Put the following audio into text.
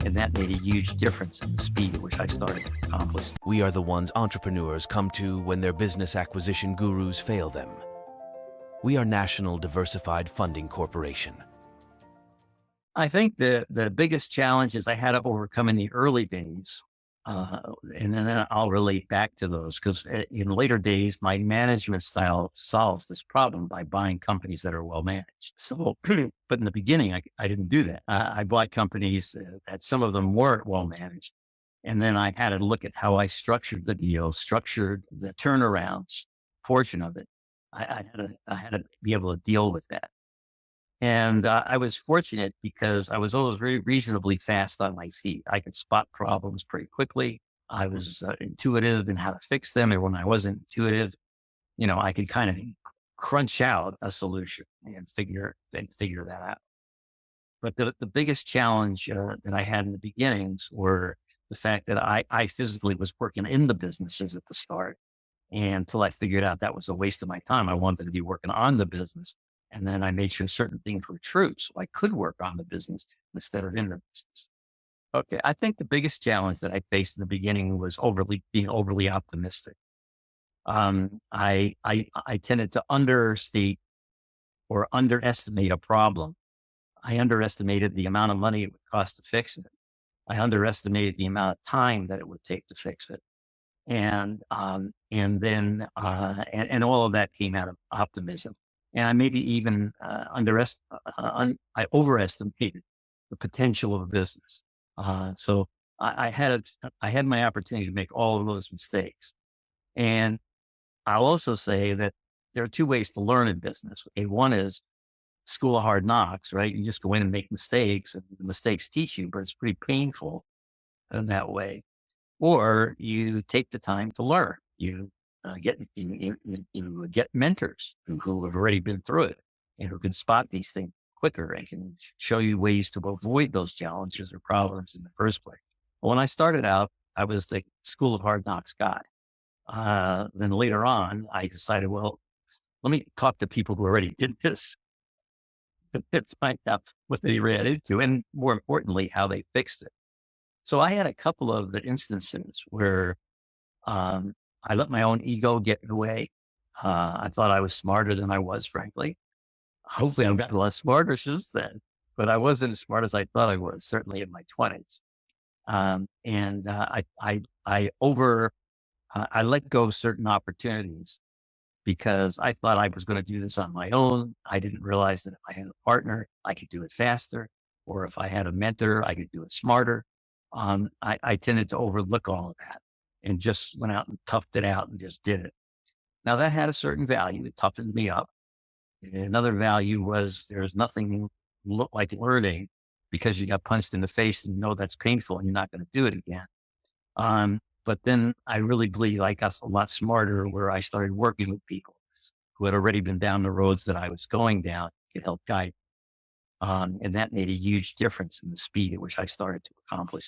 And that made a huge difference in the speed at which I started to accomplish. We are the ones entrepreneurs come to when their business acquisition gurus fail them. We are National Diversified Funding Corporation. I think the biggest challenges I had to overcome in the early days, and then I'll relate back to those because in later days, my management style solves this problem by buying companies that are well managed. So, but in the beginning, I didn't do that. I bought companies that some of them weren't well managed. And then I had to look at how I structured the deal, structured the turnarounds portion of it. I had to be able to deal with that. And I was fortunate because I was always very reasonably fast on my feet. I could spot problems pretty quickly. I was intuitive in how to fix them. And when I wasn't intuitive, I could kind of crunch out a solution and figure that out. But the biggest challenge that I had in the beginnings were the fact that I physically was working in the businesses at the start. And until I figured out that was a waste of my time, I wanted to be working on the business. And then I made sure certain things were true. So I could work on the business instead of in the business. Okay. I think the biggest challenge that I faced in the beginning was being overly optimistic. I tended to understate or underestimate a problem. I underestimated the amount of money it would cost to fix it. I underestimated the amount of time that it would take to fix it. And then all of that came out of optimism. And I maybe even I overestimated the potential of a business. So I had my opportunity to make all of those mistakes. And I'll also say that there are two ways to learn in business. Okay, one is school of hard knocks, right? You just go in and make mistakes, and the mistakes teach you, but it's pretty painful in that way. Or you take the time to learn. You get mentors who have already been through it and who can spot these things quicker and can show you ways to avoid those challenges or problems in the first place. But when I started out, I was the school of hard knocks guy. Then later on, I decided, well, let me talk to people who already did this. Let's find out what they ran into, and more importantly, how they fixed it. So I had a couple of the instances where I let my own ego get in the way. I thought I was smarter than I was, frankly. Hopefully, I've gotten a lot smarter since then, but I wasn't as smart as I thought I was, certainly in my 20s. I let go of certain opportunities because I thought I was going to do this on my own. I didn't realize that if I had a partner, I could do it faster, or if I had a mentor, I could do it smarter. I tended to overlook all of that and just went out and toughed it out and just did it. Now that had a certain value. It toughened me up. Another value was there's nothing look like learning because you got punched in the face and you know that's painful and you're not going to do it again. But then I really believe I got a lot smarter where I started working with people who had already been down the roads that I was going down, could help guide. And that made a huge difference in the speed at which I started to accomplish